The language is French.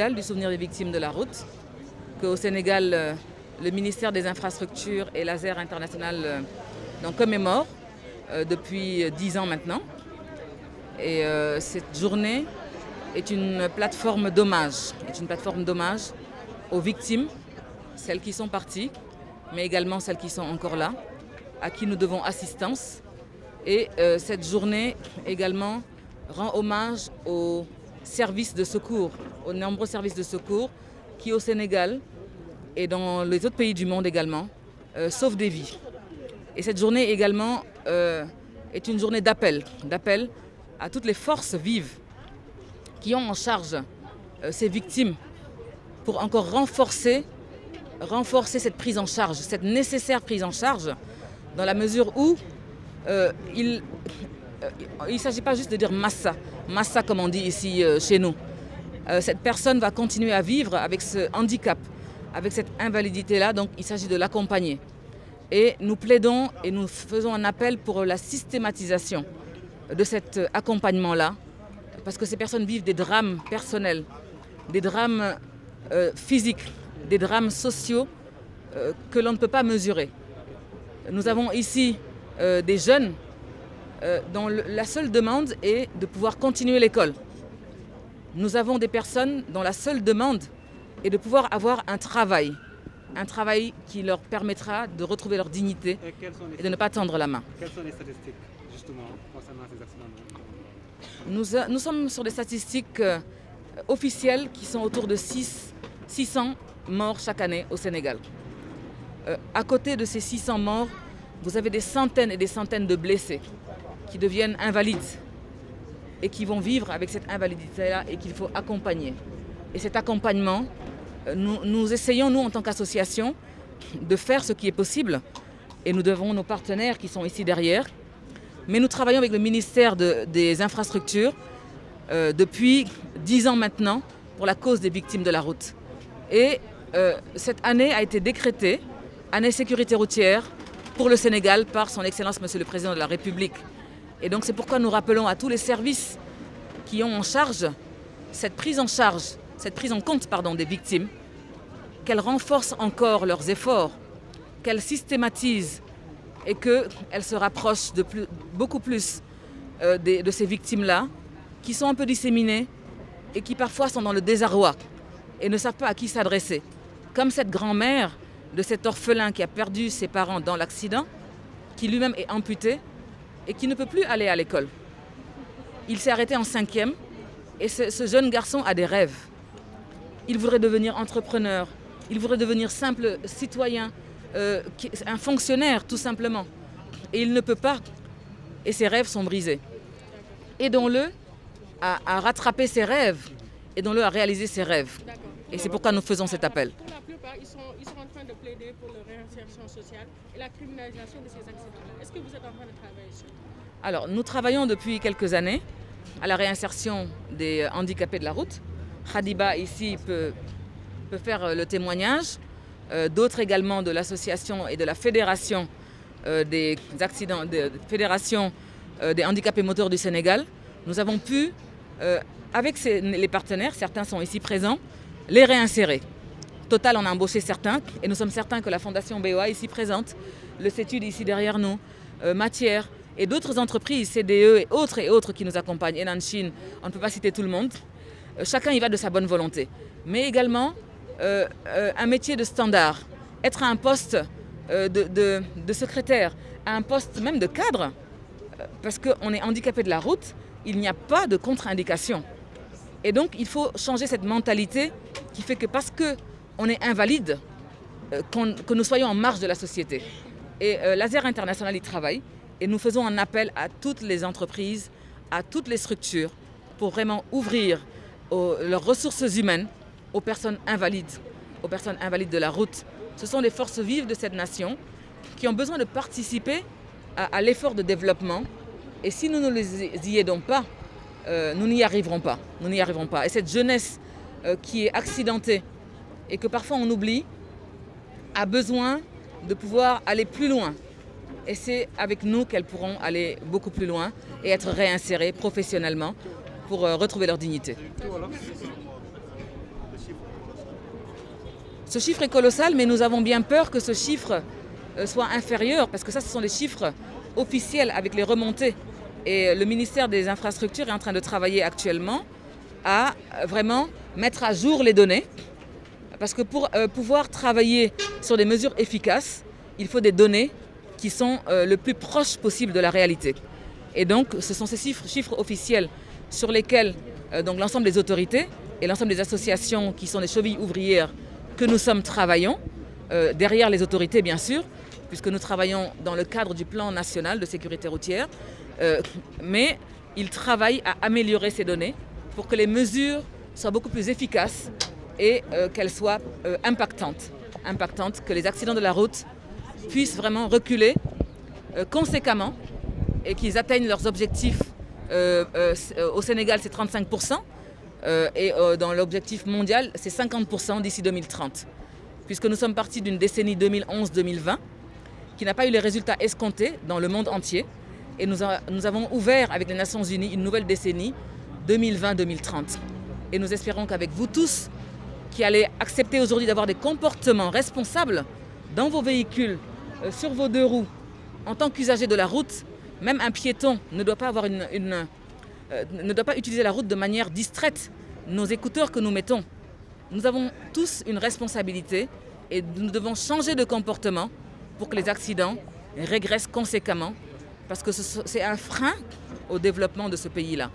mondial du souvenir des victimes de la route, qu'au Sénégal, le ministère des Infrastructures et l'ASER International commémorent depuis 10 ans maintenant. Et cette journée est une plateforme d'hommage aux victimes, celles qui sont parties, mais également celles qui sont encore là, à qui nous devons assistance. Et cette journée également rend hommage aux services de secours, aux nombreux services de secours qui au Sénégal et dans les autres pays du monde également sauvent des vies. Et cette journée également est une journée d'appel à toutes les forces vives qui ont en charge ces victimes pour encore renforcer cette prise en charge, cette nécessaire prise en charge, dans la mesure où il ne s'agit pas juste de dire massa comme on dit ici chez nous. Cette personne va continuer à vivre avec ce handicap, avec cette invalidité-là, donc il s'agit de l'accompagner. Et nous plaidons et nous faisons un appel pour la systématisation de cet accompagnement-là, parce que ces personnes vivent des drames personnels, des drames physiques, des drames sociaux que l'on ne peut pas mesurer. Nous avons ici des jeunes dont la seule demande est de pouvoir continuer l'école. Nous avons des personnes dont la seule demande est de pouvoir avoir un travail qui leur permettra de retrouver leur dignité et de ne pas tendre la main. Quelles sont les statistiques justement concernant ces accidents? Nous sommes sur des statistiques officielles qui sont autour de 600 morts chaque année au Sénégal. À côté de ces 600 morts, vous avez des centaines et des centaines de blessés qui deviennent invalides et qui vont vivre avec cette invalidité-là et qu'il faut accompagner. Et cet accompagnement, nous essayons, nous en tant qu'association, de faire ce qui est possible. Et nous devons nos partenaires qui sont ici derrière. Mais nous travaillons avec le ministère des Infrastructures depuis 10 ans maintenant pour la cause des victimes de la route. Et cette année a été décrétée année sécurité routière pour le Sénégal par son Excellence Monsieur le Président de la République. Et donc c'est pourquoi nous rappelons à tous les services qui ont en charge cette prise en compte des victimes, qu'elles renforcent encore leurs efforts, qu'elles systématisent et qu'elles se rapprochent beaucoup plus de ces victimes-là, qui sont un peu disséminées et qui parfois sont dans le désarroi et ne savent pas à qui s'adresser. Comme cette grand-mère de cet orphelin qui a perdu ses parents dans l'accident, qui lui-même est amputé et qui ne peut plus aller à l'école. Il s'est arrêté en 5e et ce jeune garçon a des rêves. Il voudrait devenir entrepreneur, il voudrait devenir simple citoyen, un fonctionnaire tout simplement. Et il ne peut pas. Et ses rêves sont brisés. Aidons-le à rattraper ses rêves, aidons-le à réaliser ses rêves. Et c'est pourquoi nous faisons cet appel. Pour la plupart, ils sont en train de plaider pour leur réinsertion sociale et la criminalisation de ces accidents-là. Est-ce que vous êtes en train de travailler sur ça? Alors, nous travaillons depuis quelques années à la réinsertion des handicapés de la route. Khadiba ici peut faire le témoignage. D'autres également de l'association et de la fédération des handicapés moteurs du Sénégal. Nous avons pu, avec les partenaires, certains sont ici présents, les réinsérer. Total en a embauché certains et nous sommes certains que la Fondation BOA ici présente, le CETUD ici derrière nous, Matière et d'autres entreprises, CDE et autres qui nous accompagnent, Enan Chine, on ne peut pas citer tout le monde. Chacun y va de sa bonne volonté. Mais également un métier de standard, être à un poste de secrétaire, à un poste même de cadre, parce qu'on est handicapé de la route, il n'y a pas de contre-indication. Et donc il faut changer cette mentalité qui fait que parce qu'on est invalide, que nous soyons en marge de la société. Et l'ASER International y travaille et nous faisons un appel à toutes les entreprises, à toutes les structures pour vraiment ouvrir leurs ressources humaines aux personnes invalides de la route. Ce sont les forces vives de cette nation qui ont besoin de participer à l'effort de développement. Et si nous ne les y aidons pas, nous n'y arriverons pas. Et cette jeunesse qui est accidentée et que parfois on oublie, a besoin de pouvoir aller plus loin. Et c'est avec nous qu'elles pourront aller beaucoup plus loin et être réinsérées professionnellement pour retrouver leur dignité. Ce chiffre est colossal, mais nous avons bien peur que ce chiffre soit inférieur, parce que ça, ce sont les chiffres officiels avec les remontées. Et le ministère des Infrastructures est en train de travailler actuellement à vraiment mettre à jour les données. Parce que pour pouvoir travailler sur des mesures efficaces, il faut des données qui sont le plus proches possible de la réalité. Et donc, ce sont ces chiffres officiels sur lesquels donc l'ensemble des autorités et l'ensemble des associations qui sont des chevilles ouvrières que nous sommes travaillons, derrière les autorités bien sûr, puisque nous travaillons dans le cadre du plan national de sécurité routière, mais ils travaillent à améliorer ces données pour que les mesures soient beaucoup plus efficaces et qu'elles soient impactantes, que les accidents de la route puissent vraiment reculer conséquemment et qu'ils atteignent leurs objectifs. Au Sénégal, c'est 35%. Et dans l'objectif mondial, c'est 50% d'ici 2030. Puisque nous sommes partis d'une décennie 2011-2020 qui n'a pas eu les résultats escomptés dans le monde entier. Et nous avons ouvert avec les Nations Unies une nouvelle décennie 2020-2030. Et nous espérons qu'avec vous tous, qui allez accepter aujourd'hui d'avoir des comportements responsables dans vos véhicules, sur vos deux roues, en tant qu'usager de la route, même un piéton ne doit pas avoir ne doit pas utiliser la route de manière distraite. Nos écouteurs que nous mettons, nous avons tous une responsabilité et nous devons changer de comportement pour que les accidents régressent conséquemment parce que c'est un frein au développement de ce pays-là.